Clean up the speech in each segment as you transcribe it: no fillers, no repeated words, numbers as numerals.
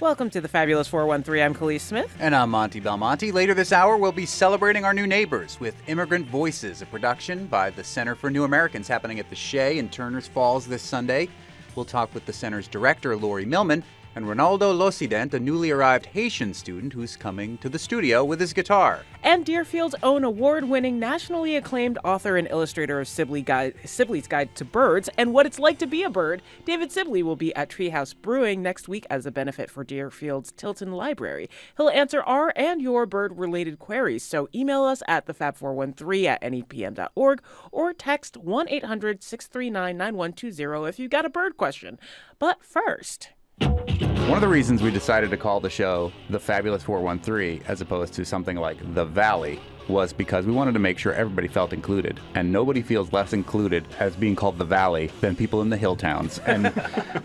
Welcome to the Fabulous 413. I'm Khalees Smith. And I'm Monty Belmonte. Later this hour, we'll be celebrating our new neighbors with Immigrant Voices, a production by the Center for New Americans happening at the Shea in Turners Falls this Sunday. We'll talk with the center's director, Laurie Millman, and Roberto Loccident, a newly arrived Haitian student who's coming to the studio with his guitar. And Deerfield's own award-winning, nationally acclaimed author and illustrator of Sibley's Guide to Birds and What It's Like to Be a Bird, David Sibley will be at Treehouse Brewing next week as a benefit for Deerfield's Tilton Library. He'll answer our and your bird-related queries, so email us at thefab413@nepm.org or text 1-800-639-9120 if you've got a bird question. But first... One of the reasons we decided to call the show The Fabulous 413 as opposed to something like The Valley was because we wanted to make sure everybody felt included. And nobody feels less included as being called The Valley than people in the Hilltowns. And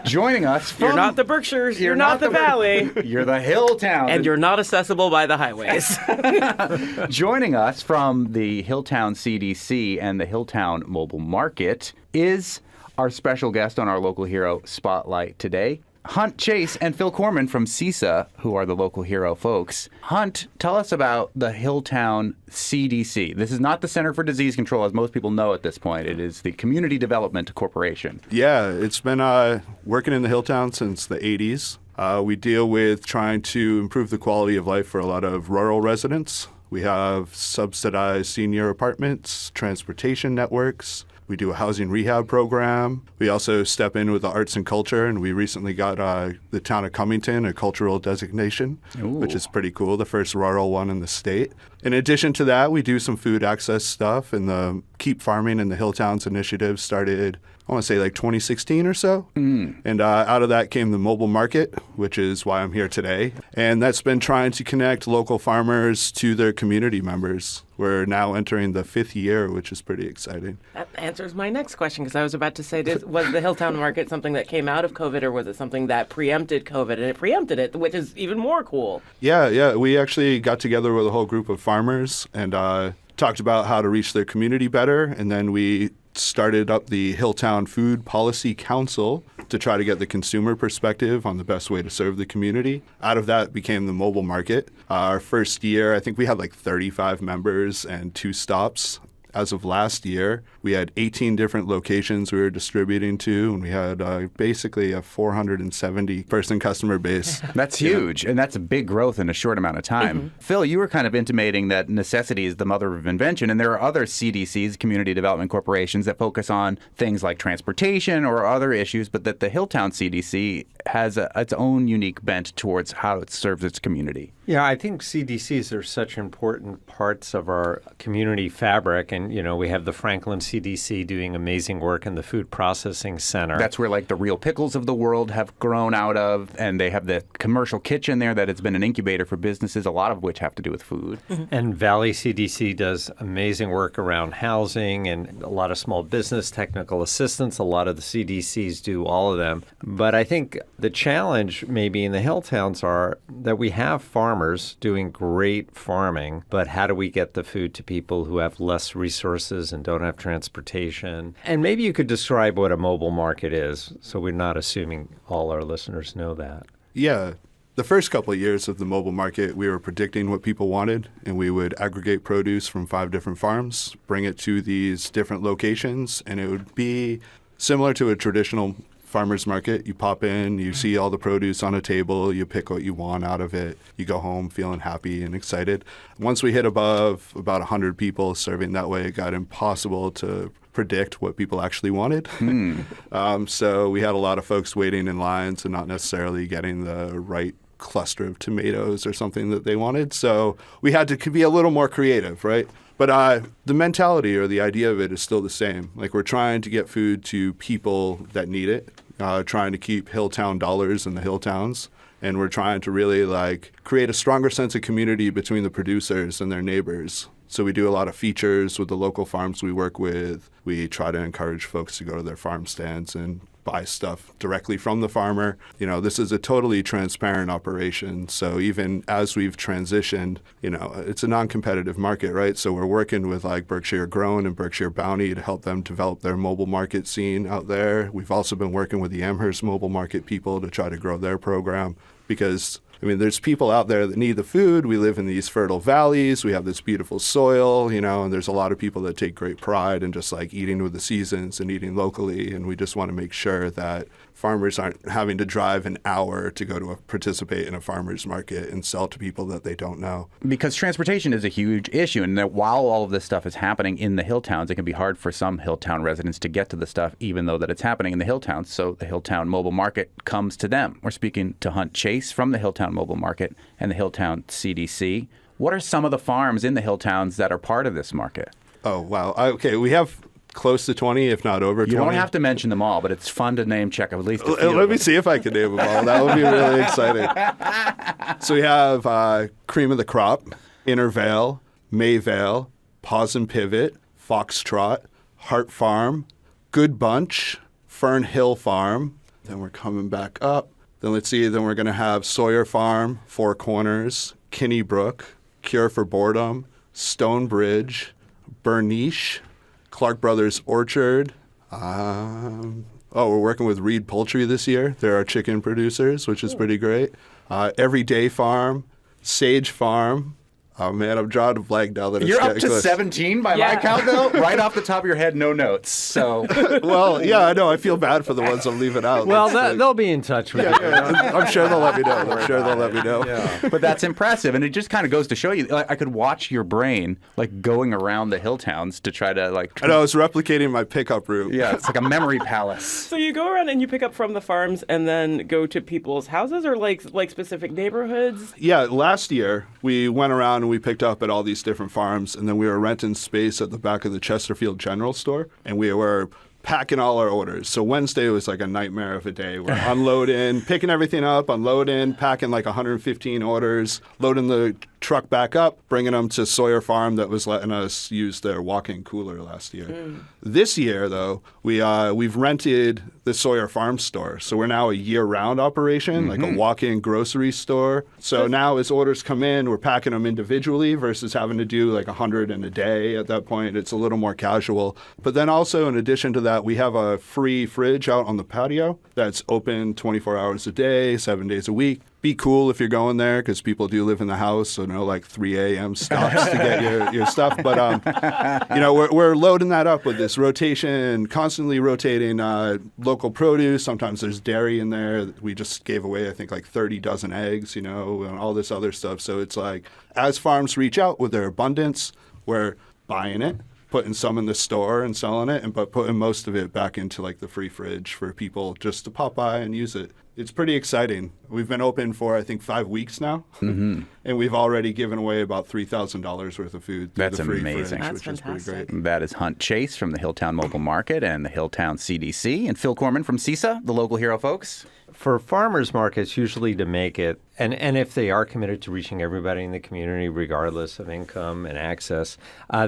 joining us from... You're not the Berkshires, you're not the Valley. You're the Hilltowns. And you're not accessible by the highways. Joining us from the Hilltown CDC and the Hilltown Mobile Market is our special guest on our Local Hero Spotlight today, Hunt Chase and Phil Corman from CISA, who are the Local Hero folks. Hunt, tell us about the Hilltown CDC. This is not the Center for Disease Control, as most people know at this point. It is the Community Development Corporation. Yeah, it's been working in the Hilltown since the 80s. We deal with trying to improve the quality of life for a lot of rural residents. We have subsidized senior apartments, transportation networks. We do a housing rehab program. We also step in with the arts and culture, and we recently got the town of Cummington a cultural designation, which is pretty cool, the first rural one in the state. In addition to that, we do some food access stuff, and the Keep Farming and the Hilltowns initiative started, I want to say like 2016 or so. And out of that came the mobile market, which is why I'm here today. And that's been trying to connect local farmers to their community members. We're now entering the 5th year, which is pretty exciting. That answers my next question, because I was about to say, was the Hilltown Market something that came out of COVID, or was it something that preempted COVID? And it preempted it, which is even more cool. Yeah. We actually got together with a whole group of farmers and talked about how to reach their community better. And then we started up the Hilltown Food Policy Council to try to get the consumer perspective on the best way to serve the community. Out of that became the mobile market. Our first year, I think we had like 35 members and 2 stops. As of last year, we had 18 different locations we were distributing to, and we had basically a 470-person customer base. That's huge, and that's a big growth in a short amount of time. Phil, you were kind of intimating that necessity is the mother of invention, and there are other CDCs, Community Development Corporations, that focus on things like transportation or other issues, but that the Hilltown CDC has its own unique bent towards how it serves its community. Yeah, I think CDCs are such important parts of our community fabric. And, we have the Franklin CDC doing amazing work in the food processing center. That's where, like, the Real Pickles of the world have grown out of. And they have the commercial kitchen there that has been an incubator for businesses, a lot of which have to do with food. And Valley CDC does amazing work around housing and a lot of small business technical assistance. A lot of the CDCs do all of them. But I think the challenge maybe in the Hilltowns are that we have farmers doing great farming, but how do we get the food to people who have less resources and don't have transportation? And maybe you could describe what a mobile market is, so we're not assuming all our listeners know that. Yeah. The first couple of years of the mobile market, we were predicting what people wanted, and we would aggregate produce from 5 different farms, bring it to these different locations, and it would be similar to a traditional farmer's market. You pop in, you see all the produce on a table, you pick what you want out of it, you go home feeling happy and excited. Once we hit above about 100 people serving that way, it got impossible to predict what people actually wanted. So we had a lot of folks waiting in lines and not necessarily getting the right cluster of tomatoes or something that they wanted. So we had to be a little more creative, right? But the mentality or the idea of it is still the same. Like, we're trying to get food to people that need it, trying to keep Hilltown dollars in the Hilltowns. And we're trying to really create a stronger sense of community between the producers and their neighbors. So we do a lot of features with the local farms we work with. We try to encourage folks to go to their farm stands and buy stuff directly from the farmer. This is a totally transparent operation. So even as we've transitioned, it's a non-competitive market, right? So we're working with like Berkshire Grown and Berkshire Bounty to help them develop their mobile market scene out there. We've also been working with the Amherst mobile market people to try to grow their program because there's people out there that need the food. We live in these fertile valleys. We have this beautiful soil, and there's a lot of people that take great pride in just like eating with the seasons and eating locally. And we just want to make sure that farmers aren't having to drive an hour to go to participate in a farmer's market and sell to people that they don't know. Because transportation is a huge issue, and that while all of this stuff is happening in the Hilltowns, it can be hard for some Hilltown residents to get to the stuff, even though that it's happening in the Hilltowns. So the Hilltown Mobile Market comes to them. We're speaking to Hunt Chase from the Hilltown Mobile Market and the Hilltown CDC. What are some of the farms in the Hilltowns that are part of this market? Oh, wow. Okay, we have close to 20, if not over 20. You don't have to mention them all, but it's fun to name check at least a few. Let me see if I can name them all. That would be really exciting. So we have Cream of the Crop, Intervale, Mayvale, Pause and Pivot, Foxtrot, Hart Farm, Good Bunch, Fern Hill Farm. Then we're coming back up. Then let's see, then we're going to have Sawyer Farm, Four Corners, Kinney Brook, Cure for Boredom, Stonebridge, Bernice, Clark Brothers Orchard. We're working with Reed Poultry this year. They're our chicken producers, which is pretty great. Everyday Farm, Sage Farm. Oh, man, I'm drawing a blank now that it's You're up getting to close. 17 by my count, though? Right off the top of your head, no notes. So, Well, yeah, I know. I feel bad for the ones I'm leaving out. Well, they'll be in touch with you. I'm sure they'll let me know. Yeah. but that's impressive, and it just kind of goes to show you. Like, I could watch your brain like going around the Hilltowns to try to like. I know, I was replicating my pickup route. Yeah, it's like a memory palace. So you go around and you pick up from the farms and then go to people's houses or like specific neighborhoods? Yeah, last year we went around and we picked up at all these different farms, and then we were renting space at the back of the Chesterfield General Store, and we were packing all our orders. So Wednesday was like a nightmare of a day. We're unloading, picking everything up, unloading, packing like 115 orders, loading the truck back up, bringing them to Sawyer Farm that was letting us use their walk-in cooler last year. This year, though, we've rented the Sawyer Farm store. So we're now a year-round operation, like a walk-in grocery store. So now as orders come in, we're packing them individually versus having to do like 100 in a day at that point. It's a little more casual. But then also, in addition to that, we have a free fridge out on the patio that's open 24 hours a day, 7 days a week. Be cool if you're going there because people do live in the house, so no like 3 a.m. stops to get your stuff. But we're loading that up with this rotation, constantly rotating local produce. Sometimes there's dairy in there. We just gave away I think like 30 dozen eggs, and all this other stuff. So it's like as farms reach out with their abundance, we're buying it, putting some in the store and selling it, but putting most of it back into like the free fridge for people just to pop by and use it. It's pretty exciting. We've been open for, I think, 5 weeks now, and we've already given away about $3,000 worth of food through the free amazing. fridge, That's which fantastic. is pretty great. That is Hunt Chase from the Hilltown Mobile Market and the Hilltown CDC, and Phil Corman from CISA, the local hero folks. For farmers markets, usually to make it, and if they are committed to reaching everybody in the community, regardless of income and access,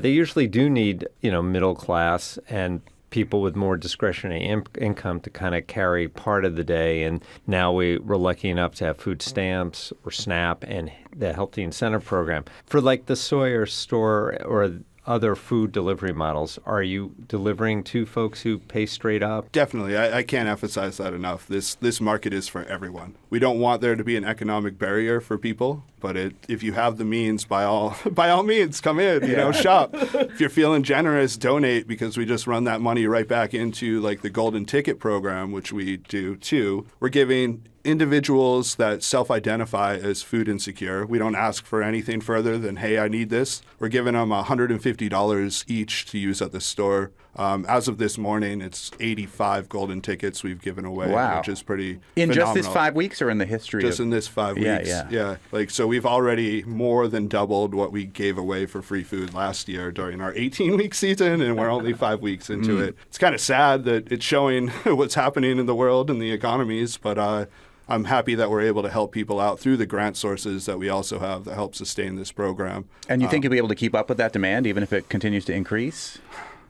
they usually do need, middle class and people with more discretionary income to kind of carry part of the day. And now we're lucky enough to have food stamps or SNAP and the Healthy Incentive Program. For like the Sawyer store or other food delivery models, are you delivering to folks who pay straight up? Definitely. I can't emphasize that enough. This market is for everyone. We don't want there to be an economic barrier for people, but if you have the means, by all means, come in, shop. If you're feeling generous, donate, because we just run that money right back into like the Golden Ticket program, which we do too. We're giving individuals that self-identify as food insecure. We don't ask for anything further than, hey, I need this. We're giving them $150 each to use at the store. As of this morning, it's 85 golden tickets we've given away, which is pretty in phenomenal. just this 5 weeks or in the history Just in this 5 weeks. Yeah. So we've already more than doubled what we gave away for free food last year during our 18-week season, and we're only 5 weeks into it. It's kind of sad that it's showing what's happening in the world and the economies, but I'm happy that we're able to help people out through the grant sources that we also have that help sustain this program. And you think you'll be able to keep up with that demand even if it continues to increase?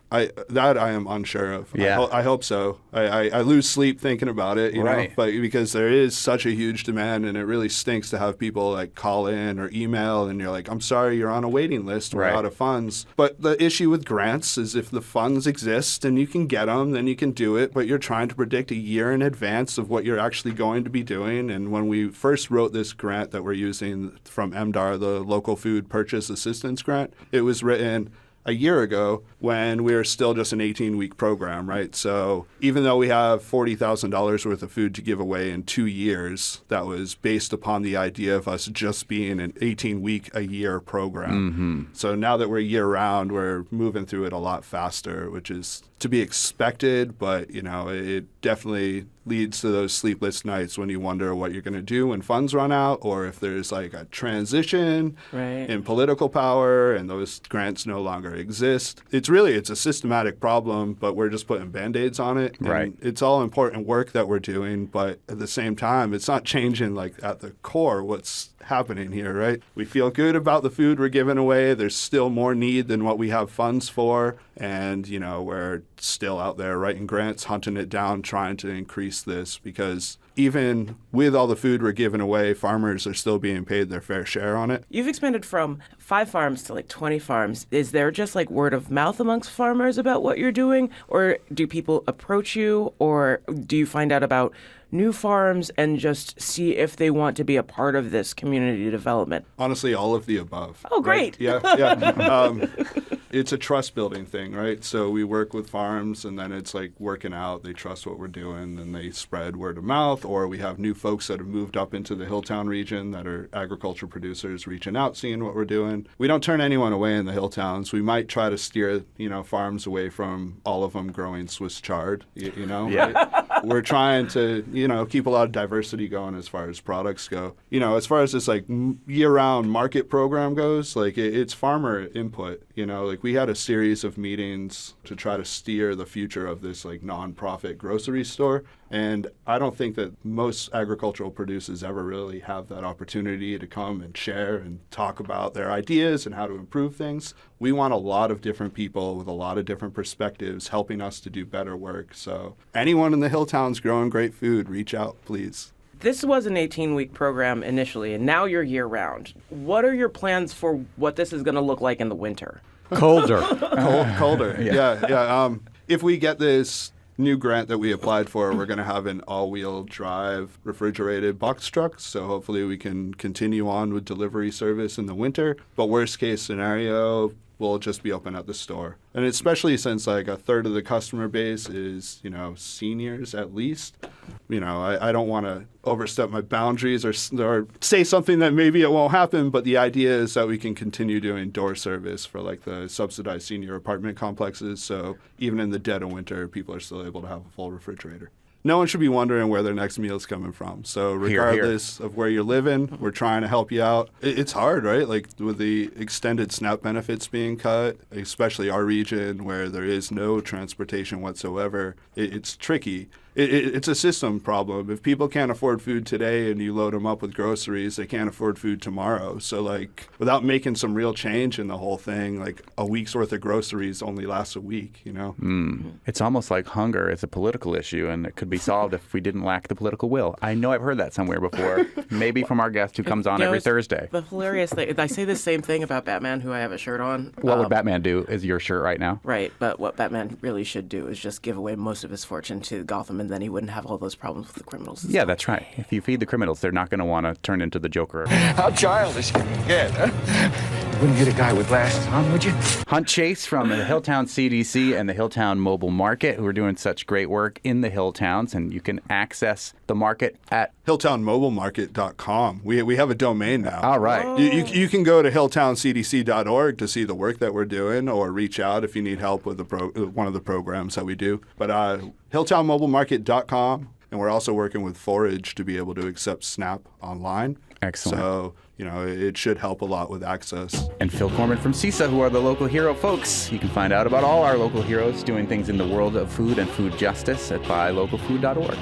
I am unsure of. Yeah. I hope so. I lose sleep thinking about it, you know, but because there is such a huge demand, and it really stinks to have people like call in or email and you're like, I'm sorry, you're on a waiting list, we're out of funds. But the issue with grants is if the funds exist and you can get them, then you can do it, but you're trying to predict a year in advance of what you're actually going to be doing. And when we first wrote this grant that we're using from MDAR, the Local Food Purchase Assistance Grant, it was written a year ago when we were still just an 18-week program, right? So even though we have $40,000 worth of food to give away in 2 years, that was based upon the idea of us just being an 18-week-a-year program. So now that we're year-round, we're moving through it a lot faster, which is to be expected, but, you know, it definitely leads to those sleepless nights when you wonder what you're going to do when funds run out, or if there's like a transition in political power and those grants no longer exist. It's a systematic problem, but we're just putting Band-Aids on it. And it's all important work that we're doing, but at the same time, it's not changing like at the core what's happening here, right? We feel good about the food we're giving away. There's still more need than what we have funds for. And, you know, we're still out there writing grants, hunting it down, trying to increase this, because even with all the food we're giving away, farmers are still being paid their fair share on it. You've expanded from 5 farms to like 20 farms. Is there just like word of mouth amongst farmers about what you're doing? Or do people approach you? Or do you find out about new farms and just see if they want to be a part of this community development? Honestly, all of the above. Oh, great. Right? Yeah. It's a trust building thing, right? So we work with farms, and then it's like working out. They trust what we're doing, and they spread word of mouth. Or we have new folks that have moved up into the Hilltown region that are agriculture producers reaching out, seeing what we're doing. We don't turn anyone away in the Hilltowns. We might try to steer, you know, farms away from all of them growing Swiss chard, you know? Right? We're trying to, you know, keep a lot of diversity going as far as products go. You know, as far as this like year-round market program goes, like it's farmer input, you know, like we had a series of meetings to try to steer the future of this like nonprofit grocery store. And I don't think that most agricultural producers ever really have that opportunity to come and share and talk about their ideas and how to improve things. We want a lot of different people with a lot of different perspectives helping us to do better work. So anyone in the Hilltowns growing great food, reach out, please. This was an 18-week program initially, and now you're year-round. What are your plans for what this is going to look like in the winter? Colder. Colder. Yeah. If we get this new grant that we applied for, we're going to have an all-wheel drive refrigerated box truck. So hopefully we can continue on with delivery service in the winter. But worst case scenario, we'll just be open at the store. And especially since like a third of the customer base is, you know, seniors at least. You know, I don't want to overstep my boundaries or say something that maybe it won't happen, but the idea is that we can continue doing door service for like the subsidized senior apartment complexes. So even in the dead of winter, people are still able to have a full refrigerator. No one should be wondering where their next meal is coming from. So regardless of where you're living, we're trying to help you out. It's hard, right? Like with the extended SNAP benefits being cut, especially our region where there is no transportation whatsoever, it's tricky. It's a system problem. If people can't afford food today and you load them up with groceries, they can't afford food tomorrow. So like without making some real change in the whole thing, like a week's worth of groceries only lasts a week, you know? It's almost like hunger is a political issue, and it could be solved if we didn't lack the political will. I know I've heard that somewhere before, maybe from our guest who comes on every Thursday. The hilarious thing, I say the same thing about Batman, who I have a shirt on. What would Batman do is your shirt right now? Right, but what Batman really should do is just give away most of his fortune to Gotham, and then he wouldn't have all those problems with the criminals. Yeah, that's right. If you feed the criminals, they're not going to want to turn into the Joker. How childish can you get, huh? You wouldn't get a guy with glasses on, would you? Hunt Chase from the Hilltown CDC and the Hilltown Mobile Market, who are doing such great work in the Hilltowns, and you can access the market at HilltownMobileMarket.com. We have a domain now. All right. Oh. You can go to HilltownCDC.org to see the work that we're doing, or reach out if you need help with one of the programs that we do. But HilltownMobileMarket.com, and we're also working with Forage to be able to accept SNAP online. Excellent. So, you know, it should help a lot with access. And Phil Corman from CISA, who are the local hero folks. You can find out about all our local heroes doing things in the world of food and food justice at buylocalfood.org.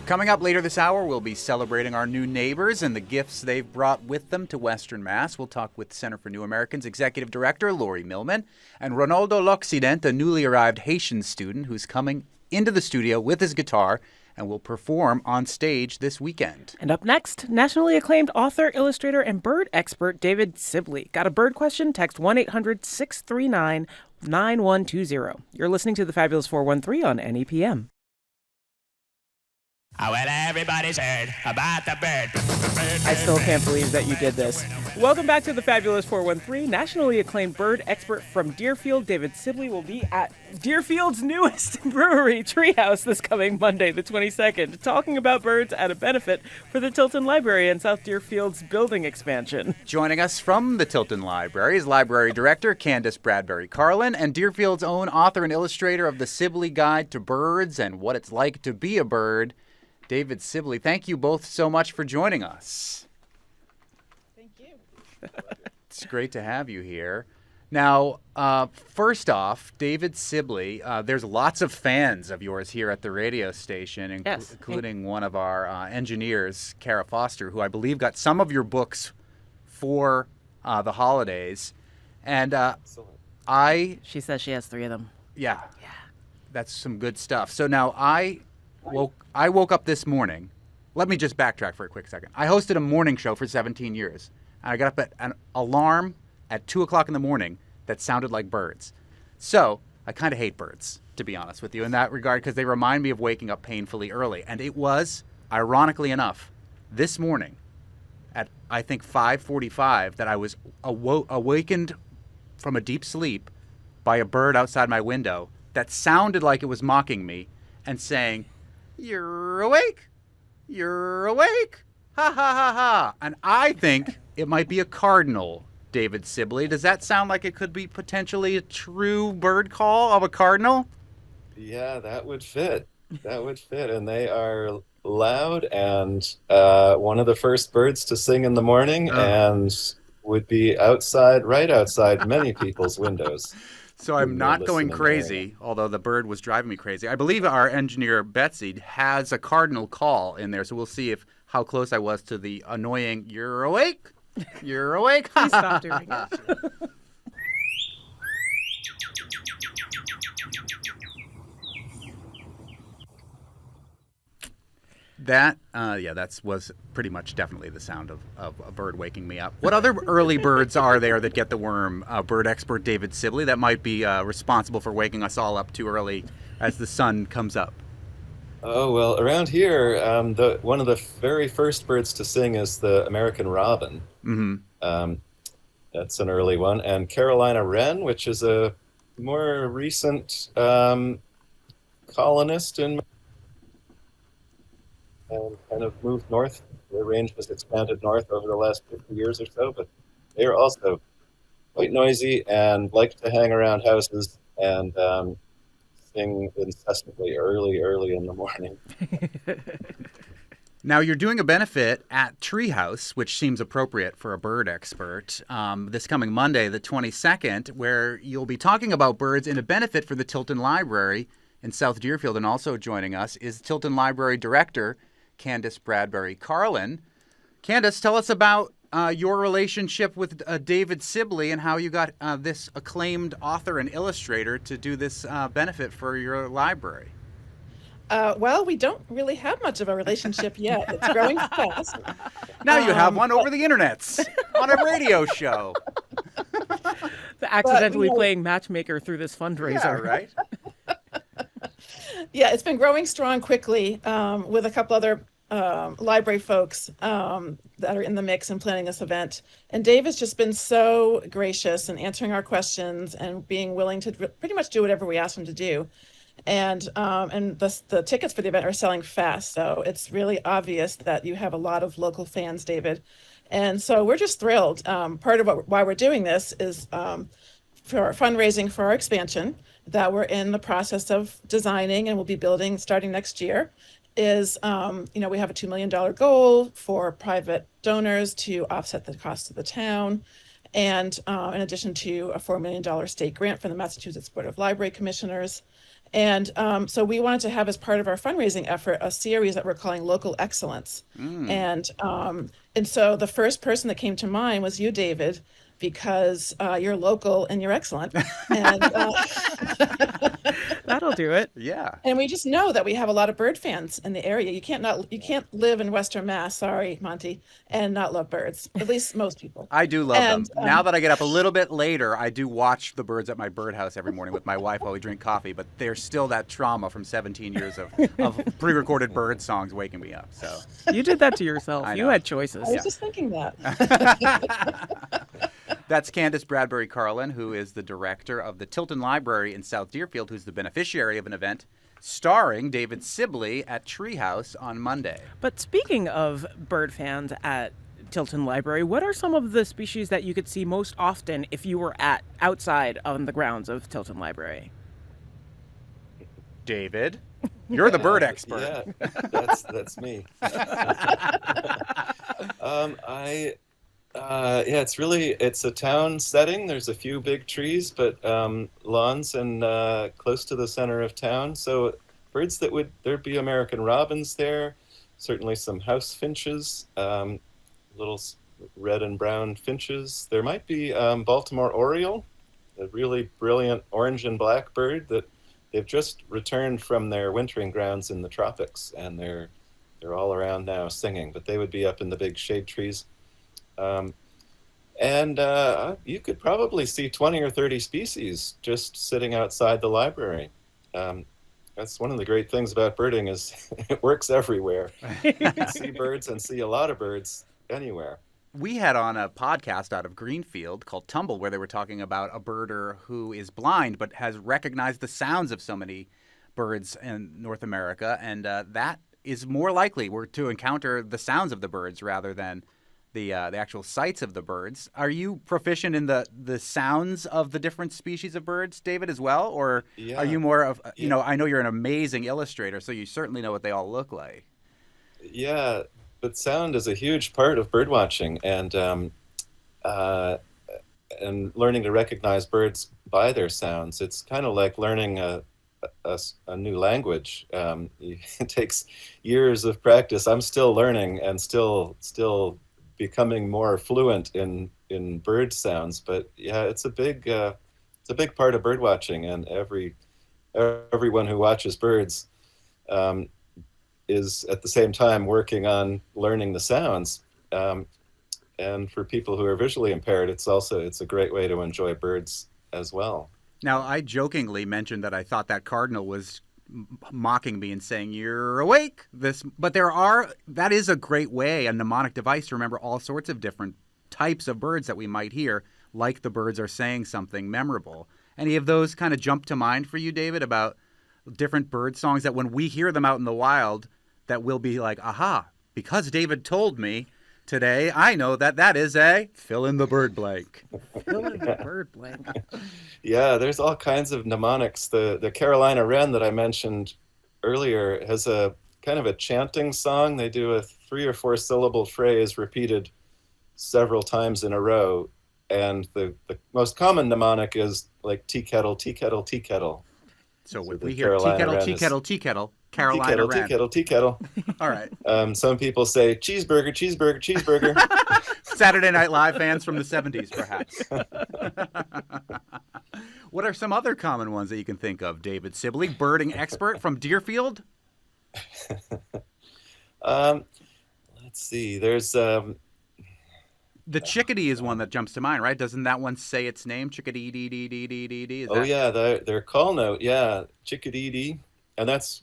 Coming up later this hour, we'll be celebrating our new neighbors and the gifts they've brought with them to Western Mass. We'll talk with Center for New Americans Executive Director Laurie Millman and Roberto Loccident, a newly arrived Haitian student who's coming into the studio with his guitar and will perform on stage this weekend. And up next, nationally acclaimed author, illustrator, and bird expert David Sibley. Got a bird question? Text 1-800-639-9120. You're listening to The Fabulous 413 on NEPM. Oh, well, everybody's heard about the bird. I still can't believe that you did this. Welcome back to The Fabulous 413. Nationally acclaimed bird expert from Deerfield, David Sibley, will be at Deerfield's newest brewery, Treehouse, this coming Monday, the 22nd, talking about birds at a benefit for the Tilton Library and South Deerfield's building expansion. Joining us from the Tilton Library is Library Director Candice Bradbury Carlin and Deerfield's own author and illustrator of the Sibley Guide to Birds and What It's Like to Be a Bird, David Sibley. Thank you both so much for joining us. Thank you. It's great to have you here. Now, first off, David Sibley, there's lots of fans of yours here at the radio station, Yes. including one of our engineers, Kara Foster, who I believe got some of your books for the holidays. And She says she has 3 of them. yeah, that's some good stuff. So now I woke up this morning. Let me just backtrack for a quick second. I hosted a morning show for 17 years. And I got up at an alarm at 2 o'clock in the morning that sounded like birds. So I kind of hate birds, to be honest with you, in that regard, because they remind me of waking up painfully early. And it was, ironically enough, this morning at, I think, 5:45 that I was awakened from a deep sleep by a bird outside my window that sounded like it was mocking me and saying, "You're awake. You're awake. Ha ha ha ha." And I think it might be a cardinal, David Sibley. Does that sound like it could be potentially a true bird call of a cardinal? Yeah, that would fit. That would fit. And they are loud and one of the first birds to sing in the morning and would be outside, right outside many people's windows. So I'm not going crazy, although the bird was driving me crazy. I believe our engineer, Betsy, has a cardinal call in there, so we'll see how close I was to the annoying, "You're awake? You're awake?" Please stop doing it. That was pretty much definitely the sound of a bird waking me up. What other early birds are there that get the worm, bird expert David Sibley, that might be responsible for waking us all up too early as the sun comes up? Oh, well, around here, one of the very first birds to sing is the American robin. Mm-hmm. That's an early one. And Carolina wren, which is a more recent colonist and kind of moved north. Their range has expanded north over the last 50 years or so, but they are also quite noisy and like to hang around houses and sing incessantly early in the morning. Now, you're doing a benefit at Treehouse, which seems appropriate for a bird expert, this coming Monday, the 22nd, where you'll be talking about birds in a benefit for the Tilton Library in South Deerfield. And also joining us is Tilton Library Director Candice Bradbury Carlin. Candice, tell us about your relationship with David Sibley and how you got this acclaimed author and illustrator to do this benefit for your library. Well, we don't really have much of a relationship yet. It's growing fast. Now you have one over the internets on a radio show. Accidentally playing matchmaker through this fundraiser. Yeah, right? Yeah, it's been growing strong quickly with a couple other library folks that are in the mix and planning this event. And Dave has just been so gracious in answering our questions and being willing to pretty much do whatever we ask him to do. And the tickets for the event are selling fast. So it's really obvious that you have a lot of local fans, David. And so we're just thrilled. Part of why we're doing this is for our fundraising for our expansion that we're in the process of designing and we'll be building starting next year is, we have a $2 million goal for private donors to offset the cost of the town. And in addition to a $4 million state grant from the Massachusetts Board of Library Commissioners. And so we wanted to have, as part of our fundraising effort, a series that we're calling Local Excellence. And so the first person that came to mind was you, David, because you're local and you're excellent. And That'll do it. Yeah. and we just know that we have a lot of bird fans in the area. You can't live in Western Mass, sorry, Monty, and not love birds. At least most people. I do love And, them. Now that I get up a little bit later, I do watch the birds at my birdhouse every morning with my wife while we drink coffee, but there's still that trauma from 17 years of pre-recorded bird songs waking me up. So You did that to yourself. I You know. had choices. I was just thinking that. that's Candice Bradbury Carlin, who is the director of the Tilton Library in South Deerfield, who's the beneficiary of an event starring David Sibley at Treehouse on Monday. But speaking of bird fans at Tilton Library, what are some of the species that you could see most often if you were outside on the grounds of Tilton Library? David, you're the bird expert. Yeah, that's me. It's a town setting. There's a few big trees, but lawns and close to the center of town. So birds there'd be American robins there, certainly some house finches, little red and brown finches. There might be Baltimore oriole, a really brilliant orange and black bird that they've just returned from their wintering grounds in the tropics, and they're all around now singing, but they would be up in the big shade trees. You could probably see 20 or 30 species just sitting outside the library. That's one of the great things about birding is it works everywhere. You can see birds and see a lot of birds anywhere. We had on a podcast out of Greenfield called Tumble where they were talking about a birder who is blind but has recognized the sounds of so many birds in North America, and that is more likely to encounter the sounds of the birds rather than the actual sights of the birds. Are you proficient in the sounds of the different species of birds, David, as well? Or are you more of, I know you're an amazing illustrator, so you certainly know what they all look like. Yeah, but sound is a huge part of bird watching, and learning to recognize birds by their sounds. It's kind of like learning a new language. It takes years of practice. I'm still learning and still becoming more fluent in bird sounds. But yeah, it's a big part of bird watching, and everyone who watches birds is at the same time working on learning the sounds. And for people who are visually impaired, it's a great way to enjoy birds as well. Now, I jokingly mentioned that I thought that cardinal was mocking me and saying, "You're awake." But that is a great way, a mnemonic device to remember all sorts of different types of birds that we might hear, like the birds are saying something memorable. Any of those kind of jump to mind for you, David, about different bird songs that when we hear them out in the wild, that we'll be like, aha, because David told me today, I know that is a fill in the bird blank. Fill in the bird blank. Yeah, there's all kinds of mnemonics. The Carolina wren that I mentioned earlier has a kind of a chanting song. They do a 3 or 4 syllable phrase repeated several times in a row. And the most common mnemonic is like tea kettle, tea kettle, tea kettle. So if we hear tea kettle, tea kettle, tea kettle, Carolina wren. Tea kettle, tea kettle. All right. Some people say cheeseburger, cheeseburger, cheeseburger. Saturday Night Live fans from the 70s, perhaps. What are some other common ones that you can think of, David Sibley, birding expert from Deerfield? Let's see. There's the chickadee is one that jumps to mind, right? Doesn't that one say its name? Chickadee dee dee dee dee dee dee. Yeah, their call note, yeah, chickadee dee, and that's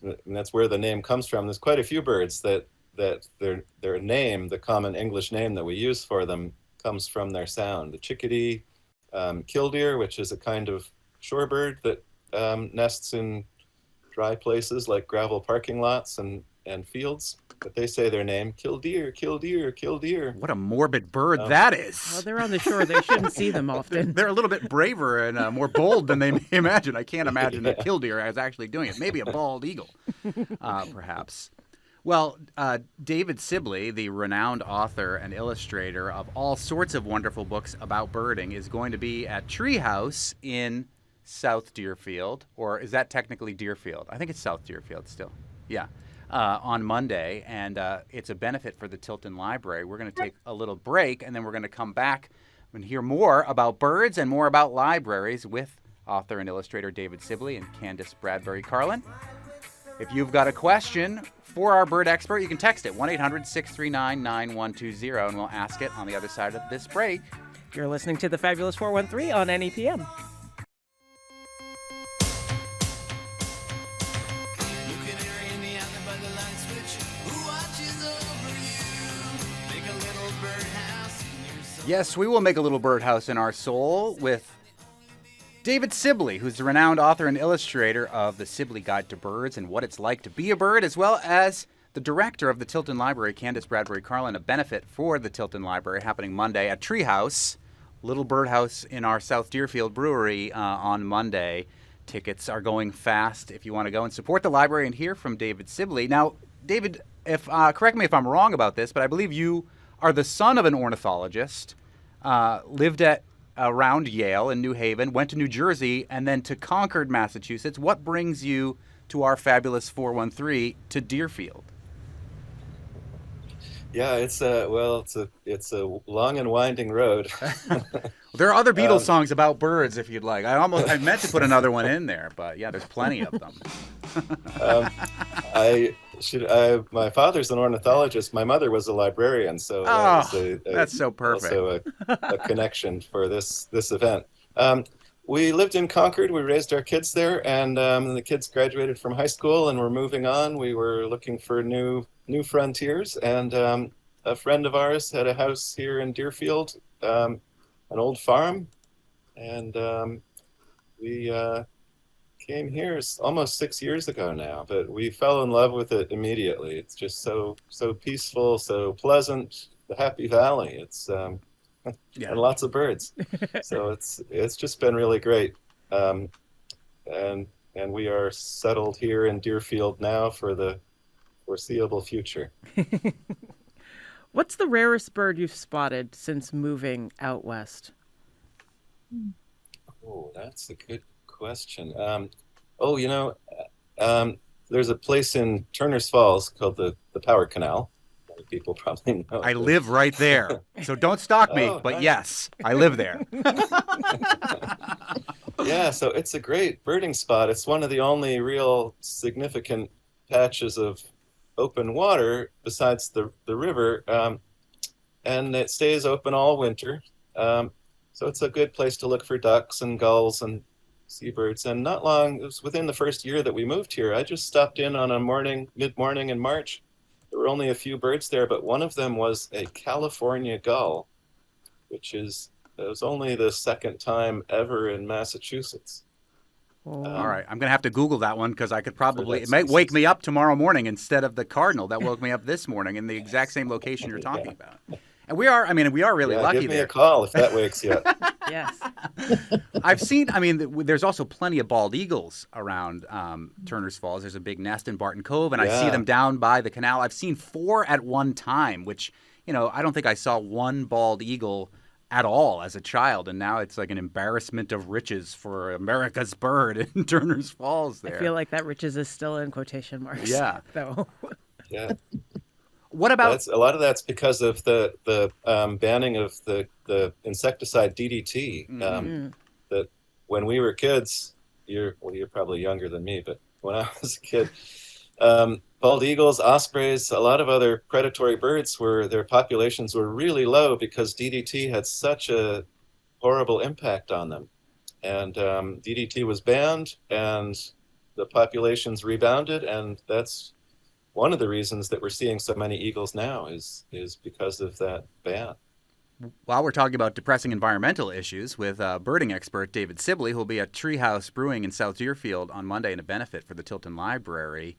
where the name comes from. There's quite a few birds that their name, the common English name that we use for them, comes from their sound. The chickadee, killdeer, which is a kind of shorebird that nests in dry places like gravel parking lots and fields. But they say their name, killdeer, killdeer, killdeer. What a morbid bird that is. Well, they're on the shore. They shouldn't see them often. They're a little bit braver and more bold than they may imagine. I can't imagine a killdeer as actually doing it. Maybe a bald eagle, perhaps. Well, David Sibley, the renowned author and illustrator of all sorts of wonderful books about birding, is going to be at Treehouse in South Deerfield, or is that technically Deerfield? I think it's South Deerfield still. Yeah. On Monday, and it's a benefit for the Tilton Library. We're going to take a little break, and then we're going to come back and hear more about birds and more about libraries with author and illustrator David Sibley and Candice Bradbury Carlin. If you've got a question for our bird expert, you can text it 1-800-639-9120, and we'll ask it on the other side of this break. You're listening to the Fabulous 413 on NEPM. Yes, we will make a little birdhouse in our soul with David Sibley, who's the renowned author and illustrator of the Sibley Guide to Birds and What It's Like to Be a Bird, as well as the director of the Tilton Library, Candice Bradbury Carlin, a benefit for the Tilton Library happening Monday at Treehouse, little birdhouse in our South Deerfield Brewery on Monday. Tickets are going fast if you want to go and support the library and hear from David Sibley. Now, David, if correct me if I'm wrong about this, but I believe you are the son of an ornithologist, lived at around Yale in New Haven, went to New Jersey, and then to Concord, Massachusetts. What brings you to our fabulous 413 to Deerfield? Yeah, it's a long and winding road. There are other Beatles songs about birds, if you'd like. I meant to put another one in there, but yeah, there's plenty of them. My father's an ornithologist. My mother was a librarian, so that's so perfect. Also a connection for this event. We lived in Concord. We raised our kids there, and the kids graduated from high school, and we're moving on. We were looking for new frontiers, and a friend of ours had a house here in Deerfield, an old farm, and we came here almost 6 years ago now, but we fell in love with it immediately. It's just so peaceful, so pleasant. The Happy Valley. It's and lots of birds. So it's just been really great. And we are settled here in Deerfield now for the foreseeable future. What's the rarest bird you've spotted since moving out west? Oh, that's a good question. There's a place in Turner's Falls called the Power Canal. Many people probably know. I live right there, so don't stalk me. But nice. Yes, I live there. Yeah, so it's a great birding spot. It's one of the only real significant patches of open water besides the river, and it stays open all winter. So it's a good place to look for ducks and gulls and seabirds. And not long, it was within the first year that we moved here, I just stopped in on a mid-morning in March. There were only a few birds there, but one of them was a California gull, which was only the second time ever in Massachusetts. All right, I'm going to have to Google that one because I could probably, it might wake me up tomorrow morning instead of the cardinal that woke me up this morning in the exact same location you're talking about. And we are really lucky there. Give me a call if that wakes you up. Yes. I've seen, there's also plenty of bald eagles around Turner's Falls. There's a big nest in Barton Cove, and I see them down by the canal. I've seen 4 at one time, which, I don't think I saw one bald eagle at all as a child, and now it's like an embarrassment of riches for America's bird in Turner's Falls there. I feel like that riches is still in quotation marks. Yeah. Though. Yeah. What about a lot of that's because of the banning of the insecticide DDT. That when we were kids, you're probably younger than me, but when I was a kid, bald eagles, ospreys, a lot of other predatory birds their populations were really low because DDT had such a horrible impact on them, and DDT was banned, and the populations rebounded, and that's one of the reasons that we're seeing so many eagles now is because of that ban. While we're talking about depressing environmental issues with birding expert David Sibley, who will be at Treehouse Brewing in South Deerfield on Monday in a benefit for the Tilton Library.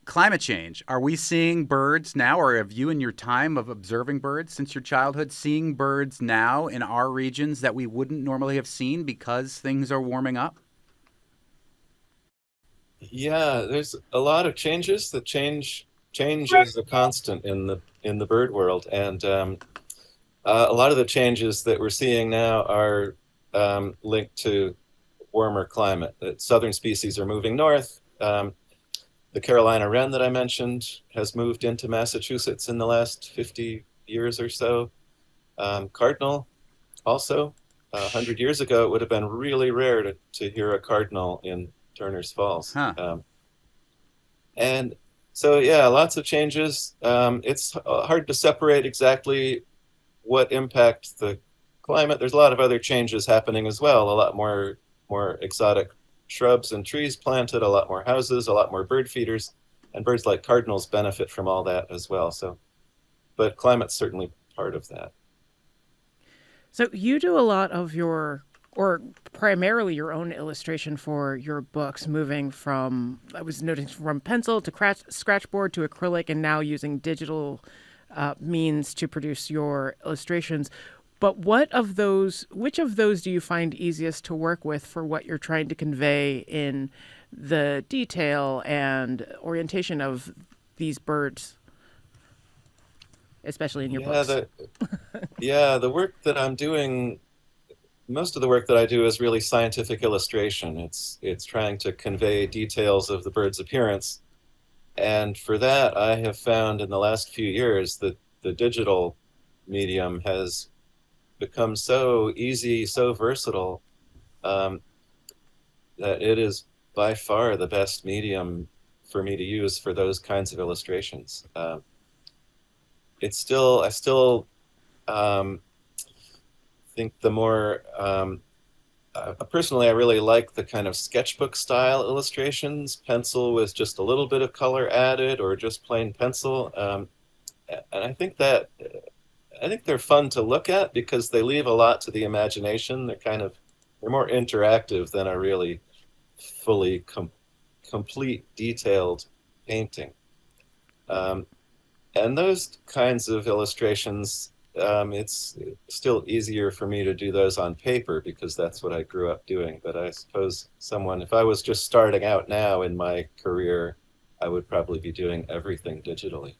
Climate change. Are we seeing birds now, or have you in your time of observing birds since your childhood seeing birds now in our regions that we wouldn't normally have seen because things are warming up? Yeah, there's a lot of changes. The change is a constant in the bird world, and a lot of the changes that we're seeing now are linked to warmer climate. The southern species are moving north. The Carolina wren that I mentioned has moved into Massachusetts in the last 50 years or so. Cardinal also. 100 years ago, it would have been really rare to hear a cardinal in Turner's Falls. Huh. And so, yeah, lots of changes. It's hard to separate exactly what impacts the climate. There's a lot of other changes happening as well. A lot more exotic shrubs and trees planted, a lot more houses, a lot more bird feeders, and birds like cardinals benefit from all that as well. So, but climate's certainly part of that. So you do a lot of or primarily your own illustration for your books, moving from, I was noticing, from pencil to scratchboard to acrylic, and now using digital means to produce your illustrations. But which of those do you find easiest to work with for what you're trying to convey in the detail and orientation of these birds, especially in your books? The work that I'm doing, most of the work that I do is really scientific illustration. It's trying to convey details of the bird's appearance. And for that, I have found in the last few years that the digital medium has become so easy, so versatile, that it is by far the best medium for me to use for those kinds of illustrations. I still think the more, personally, I really like the kind of sketchbook style illustrations, pencil with just a little bit of color added or just plain pencil. And I think they're fun to look at because they leave a lot to the imagination. They're more interactive than a really fully complete detailed painting. And those kinds of illustrations, it's still easier for me to do those on paper because that's what I grew up doing. But I suppose if I was just starting out now in my career, I would probably be doing everything digitally.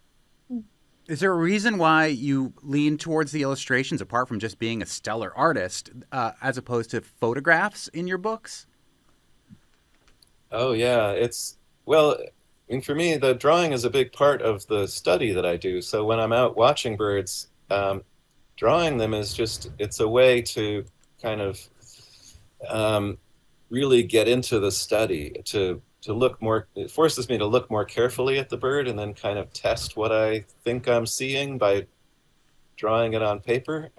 Is there a reason why you lean towards the illustrations, apart from just being a stellar artist, as opposed to photographs in your books? Oh, yeah. For me, the drawing is a big part of the study that I do. So when I'm out watching birds, drawing them it's a way to kind of really get into the study, to look more. It forces me to look more carefully at the bird and then kind of test what I think I'm seeing by drawing it on paper.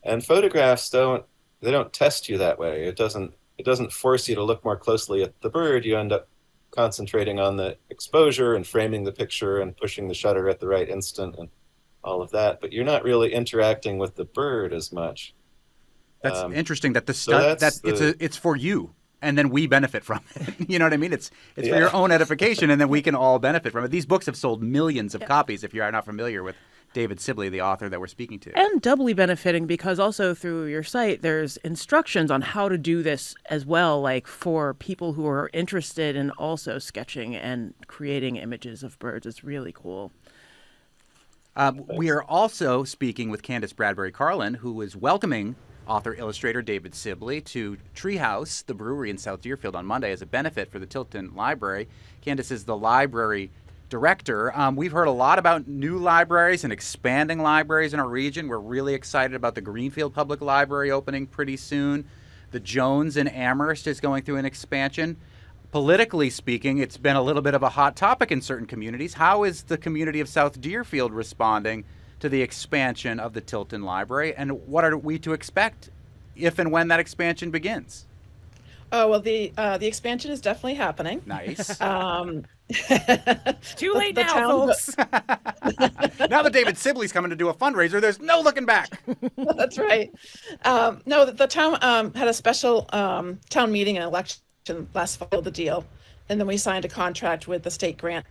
And photographs don't test you that way. It doesn't force you to look more closely at the bird. You end up concentrating on the exposure and framing the picture and pushing the shutter at the right instant and all of that. But you're not really interacting with the bird as much. That's interesting that it's for you. And then we benefit from it. You know what I mean? It's for your own edification, and then we can all benefit from it. These books have sold millions of copies, if you are not familiar with David Sibley, the author that we're speaking to. And doubly benefiting because also through your site, there's instructions on how to do this as well, like for people who are interested in also sketching and creating images of birds. It's really cool. We are also speaking with Candice Bradbury Carlin, who is welcoming author-illustrator David Sibley to Treehouse, the brewery in South Deerfield, on Monday as a benefit for the Tilton Library. Candice is the library director. We've heard a lot about new libraries and expanding libraries in our region. We're really excited about the Greenfield Public Library opening pretty soon. The Jones in Amherst is going through an expansion. Politically speaking, it's been a little bit of a hot topic in certain communities. How is the community of South Deerfield responding to the expansion of the Tilton Library, and what are we to expect if and when that expansion begins? Oh, well, the expansion is definitely happening. Nice. It's too late now, folks. Now that David Sibley's coming to do a fundraiser, there's no looking back. That's right. No, the town had a special town meeting and election last fall, the deal, and then we signed a contract with the state grant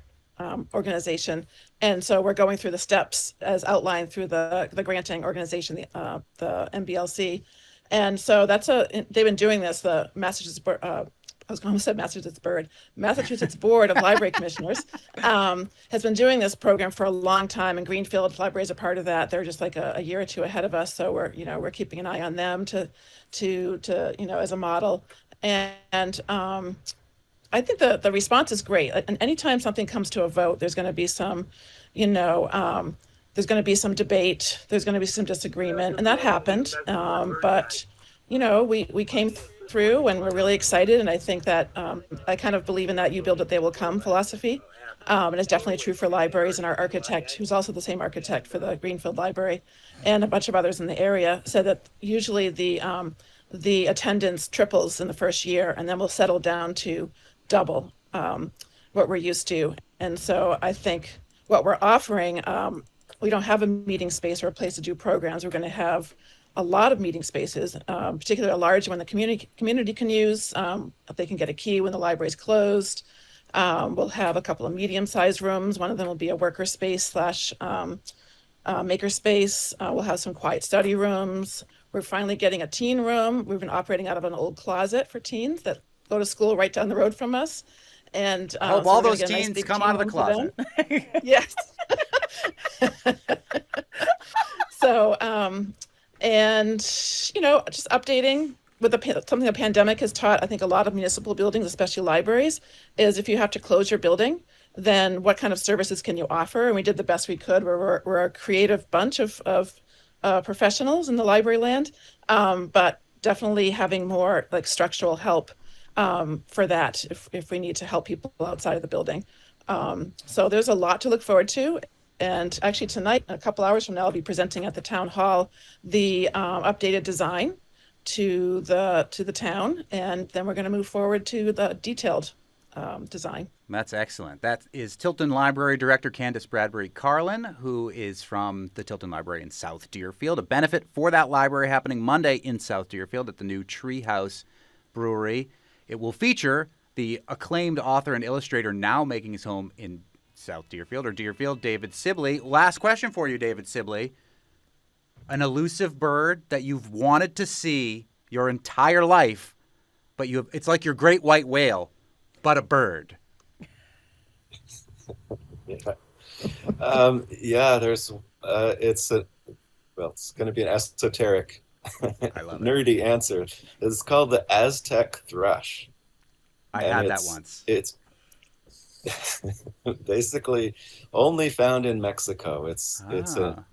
organization, and so we're going through the steps as outlined through the granting organization, the MBLC, and so they've been doing this. The Massachusetts I was almost said Massachusetts Board of Library Commissioners, has been doing this program for a long time, and Greenfield Library is a part of that. They're just like a year or two ahead of us, so we're keeping an eye on them to as a model. And I think the response is great. And anytime something comes to a vote, there's going to be some, there's going to be some debate, there's going to be some disagreement, and that happened. But we came through, and we're really excited. And I think that I kind of believe in that "you build it, they will come" philosophy. And it's definitely true for libraries. And our architect, who's also the same architect for the Greenfield Library, and a bunch of others in the area, said that usually the attendance triples in the first year, and then we'll settle down to double what we're used to. And so I think what we're offering, we don't have a meeting space or a place to do programs. We're going to have a lot of meeting spaces, particularly a large one the community can use. They can get a key when the library's closed. We'll have a couple of medium-sized rooms. One of them will be a worker space / maker space. We'll have some quiet study rooms. We're finally getting a teen room. We've been operating out of an old closet for teens that go to school right down the road from us. And hope all those teens come out of the closet. Yes. So, and just updating with something the pandemic has taught, I think a lot of municipal buildings, especially libraries, is if you have to close your building, then what kind of services can you offer? And we did the best we could. We're a creative bunch of professionals in the library land, but definitely having more like structural help for that if we need to help people outside of the building. So there's a lot to look forward to. And actually tonight, a couple hours from now, I'll be presenting at the town hall the updated design to the town, and then we're going to move forward to the detailed design. That's excellent. That is Tilton Library Director Candice Bradbury Carlin, who is from the Tilton Library in South Deerfield. A benefit for that library happening Monday in South Deerfield at the new Treehouse Brewery. It will feature the acclaimed author and illustrator now making his home in South Deerfield, or Deerfield, David Sibley. Last question for you, David Sibley. An elusive bird that you've wanted to see your entire life, but it's like your great white whale, but a bird. There's it's going to be an esoteric I love nerdy answer. It's called the Aztec thrush. I had that once. It's basically only found in Mexico. It's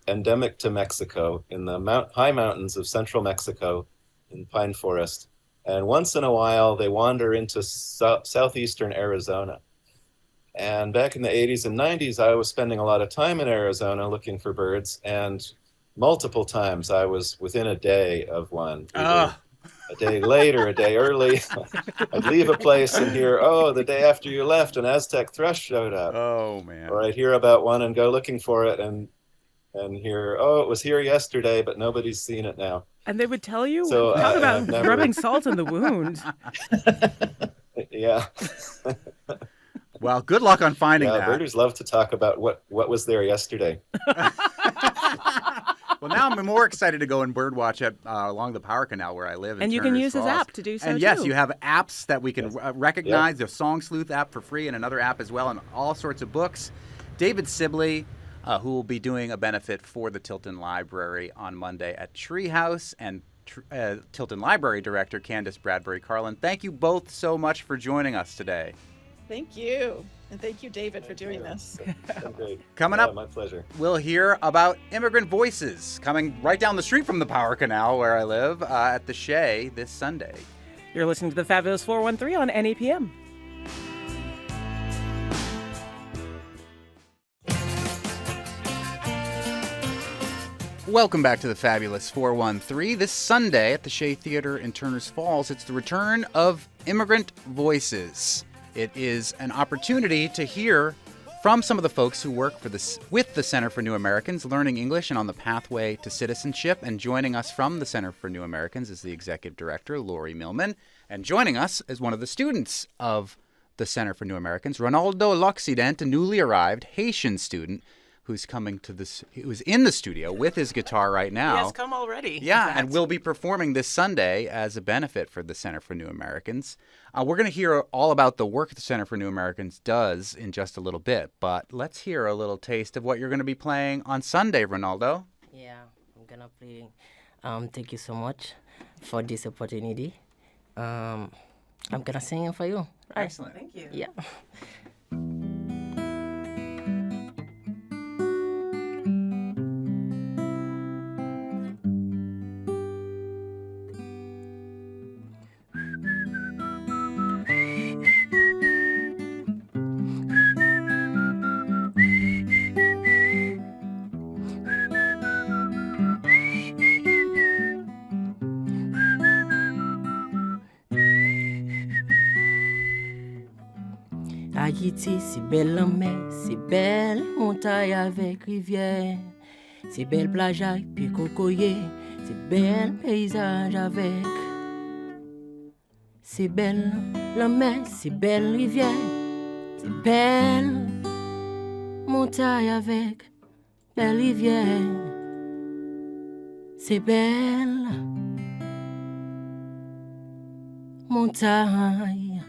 endemic to Mexico in the high mountains of central Mexico in pine forest. And once in a while, they wander into southeastern Arizona. And back in the 80s and 90s, I was spending a lot of time in Arizona looking for birds. And multiple times I was within a day of one. A day late or a day early. I'd leave a place and hear, the day after you left, an Aztec thrush showed up. Oh, man. Or I'd hear about one and go looking for it and hear, it was here yesterday, but nobody's seen it now. And they would tell you? So, talk about rubbing salt in the wound. Yeah. Well, good luck on finding that. Birders love to talk about what was there yesterday. Well, now I'm more excited to go and birdwatch along the Power Canal where I live. And you can use his app to do so, and too. Yes, you have apps that we can recognize. The Song Sleuth app for free and another app as well, and all sorts of books. David Sibley, who will be doing a benefit for the Tilton Library on Monday at Treehouse, and Tilton Library Director Candice Bradbury Carlin. Thank you both so much for joining us today. Thank you. And thank you, David, for doing this. Great. Coming up, my pleasure. We'll hear about Immigrant Voices coming right down the street from the Power Canal where I live at the Shea this Sunday. You're listening to the Fabulous 413 on NEPM. Welcome back to the Fabulous 413. This Sunday at the Shea Theater in Turners Falls, it's the return of Immigrant Voices. It is an opportunity to hear from some of the folks who work with the Center for New Americans, learning English and on the pathway to citizenship. And joining us from the Center for New Americans is the Executive Director, Laurie Millman. And joining us is one of the students of the Center for New Americans, Roberto Loccident, a newly arrived Haitian student. who's coming to this, who's in the studio with his guitar right now. He has come already. Yeah, and will be performing this Sunday as a benefit for the Center for New Americans. We're going to hear all about the work the Center for New Americans does in just a little bit, but let's hear a little taste of what you're going to be playing on Sunday, Ronaldo. Yeah, I'm going to play. Thank you so much for this opportunity. I'm going to sing it for you. Right. Excellent. Thank you. Yeah. Haïti, c'est belle en mer, c'est belle montagne avec rivière, c'est belle plage avec puis cocoyer, c'est belle paysage avec. C'est belle la mer, c'est belle rivière, c'est belle montagne avec belle rivière, c'est belle montagne.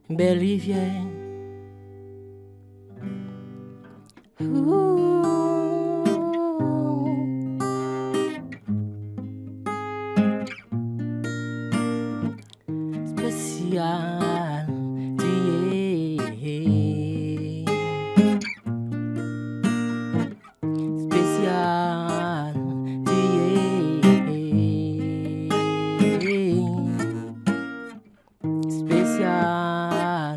Belle rivière. Spécial, spécial, spécial.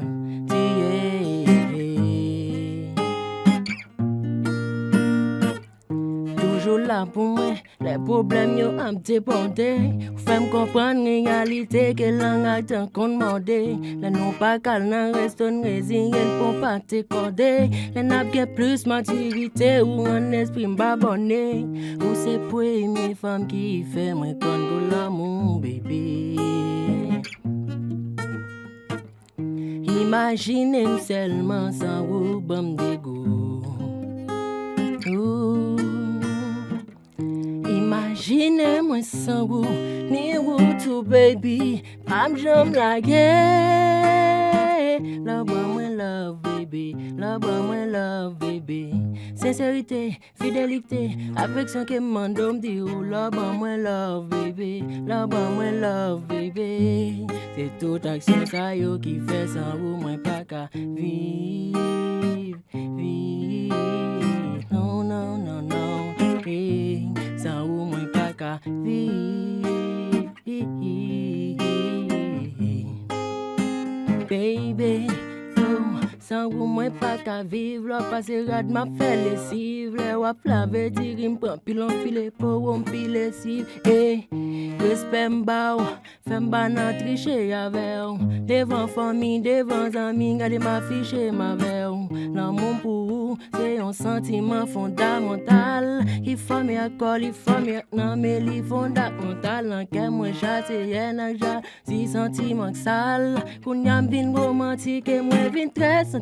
Toujours là pour moi, les problèmes yo am dépendé. Femme comprendre réalité que langue a tant qu'on demandé. Les non pas cal nan reston résilient pour pas te corder. Les n'a get plus maturité ou un esprit m'abonné. Ou c'est première femme qui fait moi quand l'amour bébé. Imaginez seulement sans vous bam dégoût. Imaginez-moi sans vous, ni vous tout baby, I'm jump like yeah. Love moi love baby, love moi love baby. Sincérité, fidélité, affection que m'endom dit ou love moi love baby, love moi love baby. C'est toute action ça yo qui fait sans vous moi pas qu'à vivre, vivre. Non non non non, sans vous moi pas qu'à vivre, baby. Sans vous, moi pas qu'à vivre, là, parce que rad m'a fait lessive, là, wap laver, dire, m'prend pilon filet, pour on pile lessive, respect m'bao, fais m'ba nan tricher avec, devant famille, devant amis, gade ma fiche, ma veille, l'amour pour vous, c'est un sentiment fondamental, il faut m'y accord, il faut m'y non, mais il fondamental, en qu'est moi chasse, y'en a déjà, si sentiment sale, qu'on y a vin romantique, et moi vin très sentimental.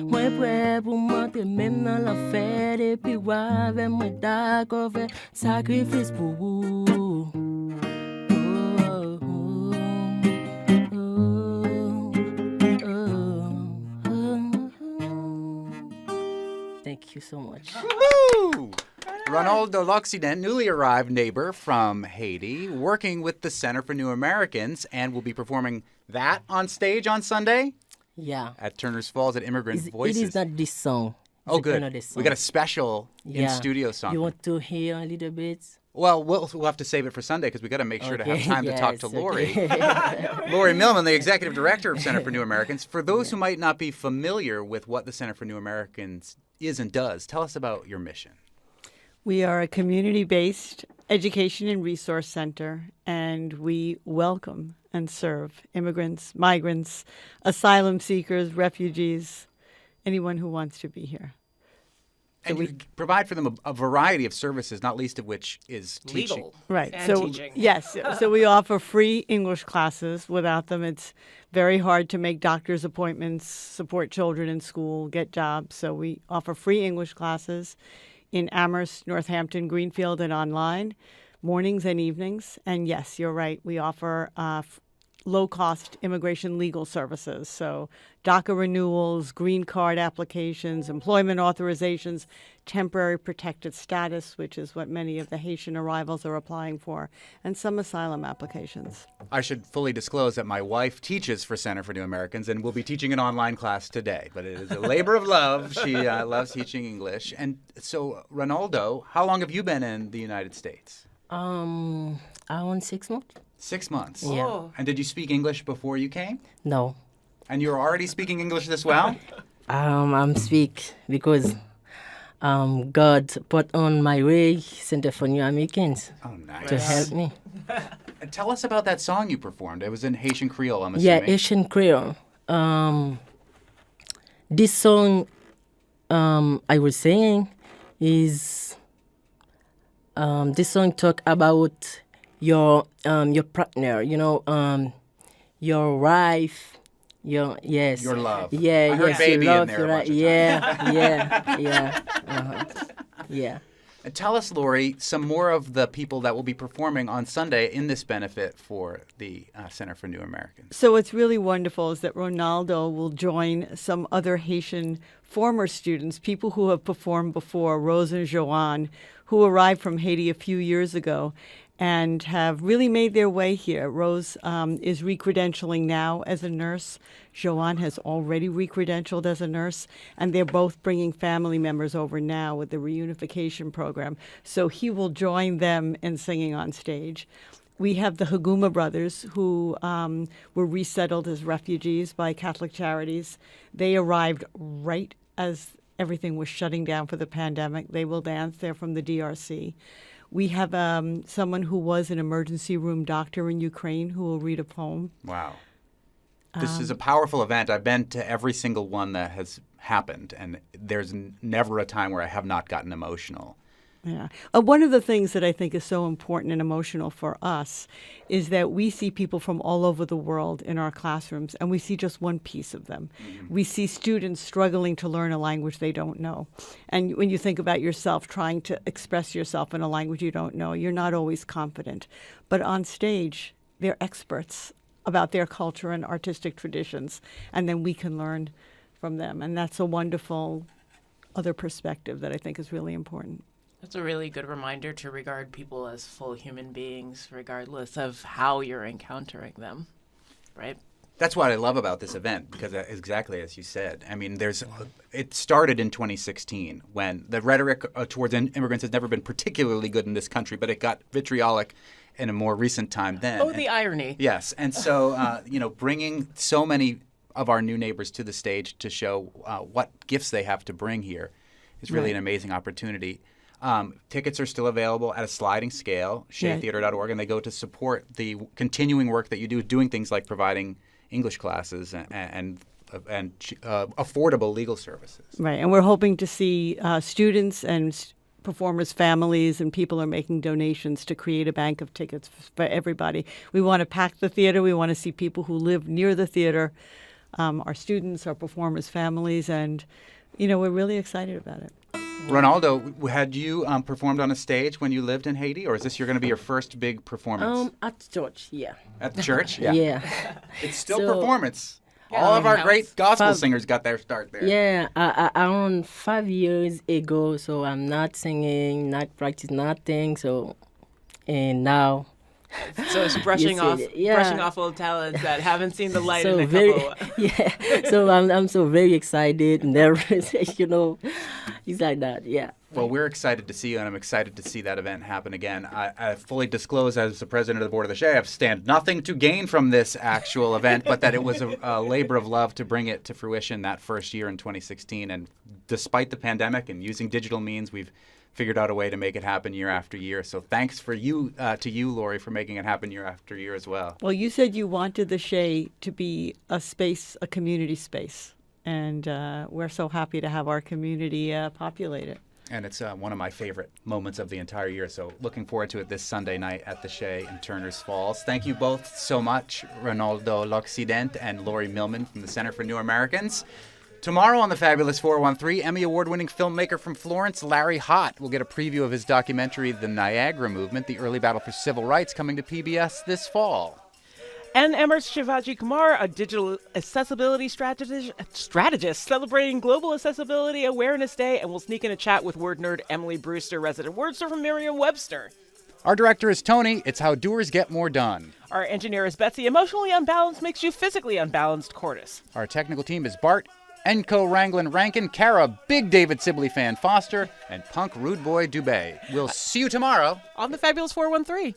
Moi prêt pour monter même dans la fête et puis voir avec moi d'accord faire sacrifice pour vous. Thank you so much. Woo! Roberto Loccident, newly arrived neighbor from Haiti, working with the Center for New Americans, and will be performing that on stage on Sunday? Yeah. At Turner's Falls at Immigrant Voices. It is not this song. Oh, It's good. another song. We got a special in-studio song. You want to hear a little bit? Well, we'll have to save it for Sunday because we got to make sure to have time to talk to Yes, Laurie. okay. Laurie Millman, the executive director of Center for New Americans. For those who might not be familiar with what the Center for New Americans is and does, tell us about your mission. We are a community-based education and resource center, and we welcome and serve immigrants, migrants, asylum seekers, refugees, anyone who wants to be here. And you provide for them a variety of services, not least of which is teaching. Legal. Right. And so teaching. yes, so we offer free English classes. Without them, it's very hard to make doctor's appointments, support children in school, get jobs. So we offer free English classes in Amherst, Northampton, Greenfield, and online, mornings and evenings. And yes, you're right. We offer low-cost immigration legal services. So DACA renewals, green card applications, employment authorizations, temporary protected status, which is what many of the Haitian arrivals are applying for, and some asylum applications. I should fully disclose that my wife teaches for Center for New Americans and will be teaching an online class today. But it is a labor of love. She loves teaching English. And so, Ronaldo, how long have you been in the United States? Around 6 months. 6 months. Yeah. Oh. And did you speak English before you came? No. And you're already speaking English as well? I'm speak because God put on my way Center for New Americans Oh, nice. to help me. And tell us about that song you performed. It was in Haitian Creole, I'm Yeah, assuming. Asian Creole. This song I was singing is this song talk about your partner, your wife, your love. Yeah, I heard yes, baby your in love, there a right? bunch of Yeah. Yeah. And tell us, Laurie, some more of the people that will be performing on Sunday in this benefit for the Center for New Americans. So what's really wonderful is that Ronaldo will join some other Haitian former students, people who have performed before, Rose and Joanne, who arrived from Haiti a few years ago and have really made their way here. Rose is recredentialing now as a nurse. Joanne has already recredentialed as a nurse, and they're both bringing family members over now with the reunification program. So he will join them in singing on stage. We have the Haguma brothers, who were resettled as refugees by Catholic Charities. They arrived right as everything was shutting down for the pandemic. They will dance. They're from the DRC. We have someone who was an emergency room doctor in Ukraine who will read a poem. Wow. This is a powerful event. I've been to every single one that has happened, and there's never a time where I have not gotten emotional. Yeah. One of the things that I think is so important and emotional for us is that we see people from all over the world in our classrooms, and we see just one piece of them. Mm-hmm. We see students struggling to learn a language they don't know. And when you think about yourself trying to express yourself in a language you don't know, you're not always confident. But on stage, they're experts about their culture and artistic traditions, and then we can learn from them. And that's a wonderful other perspective that I think is really important. That's a really good reminder to regard people as full human beings, regardless of how you're encountering them, right? That's what I love about this event, because exactly as you said. I mean, it started in 2016 when the rhetoric towards immigrants has never been particularly good in this country, but it got vitriolic in a more recent time then. Oh, the irony. Yes. And so, bringing so many of our new neighbors to the stage to show what gifts they have to bring here is really an amazing opportunity. Tickets are still available at a sliding scale, SheaTheater.org, and they go to support the continuing work that you do, doing things like providing English classes and affordable legal services. Right, and we're hoping to see students and performers' families, and people are making donations to create a bank of tickets for everybody. We want to pack the theater. We want to see people who live near the theater, our students, our performers' families, and we're really excited about it. Ronaldo, had you performed on a stage when you lived in Haiti, or is this going to be your first big performance? At church, yeah. At the church? Yeah. It's still So- performance. All of our great gospel singers got their start there. Yeah, around 5 years ago, so I'm not singing, not practice nothing, and now. So it's brushing You see, off old talents that haven't seen the light in a couple. Yeah, so I'm so very excited, nervous, it's like that, yeah. Well, we're excited to see you, and I'm excited to see that event happen again. I fully disclose, as the president of the board of the Shea, I stand nothing to gain from this actual event, but that it was a labor of love to bring it to fruition that first year in 2016. And despite the pandemic and using digital means, we've figured out a way to make it happen year after year. So thanks to you, Laurie, for making it happen year after year as well. Well, you said you wanted the Shea to be a space, a community space, and we're so happy to have our community populate it. And it's one of my favorite moments of the entire year. So looking forward to it this Sunday night at the Shea in Turner's Falls. Thank you both so much, Roberto Loccident and Laurie Millman from the Center for New Americans. Tomorrow on the Fabulous 413, Emmy Award-winning filmmaker from Florence, Larry Hott, will get a preview of his documentary, The Niagara Movement, The Early Battle for Civil Rights, coming to PBS this fall. And Emer's Shivaji Kumar, a digital accessibility strategist celebrating Global Accessibility Awareness Day, and we'll sneak in a chat with word nerd Emily Brewster, resident wordster from Merriam-Webster. Our director is Tony. It's how doers get more done. Our engineer is Betsy. Emotionally unbalanced makes you physically unbalanced, Cordis. Our technical team is Bart, Enco Wranglin Rankin, Kara, big David Sibley fan Foster, and punk rude boy Dubé. We'll see you tomorrow on the Fabulous 413.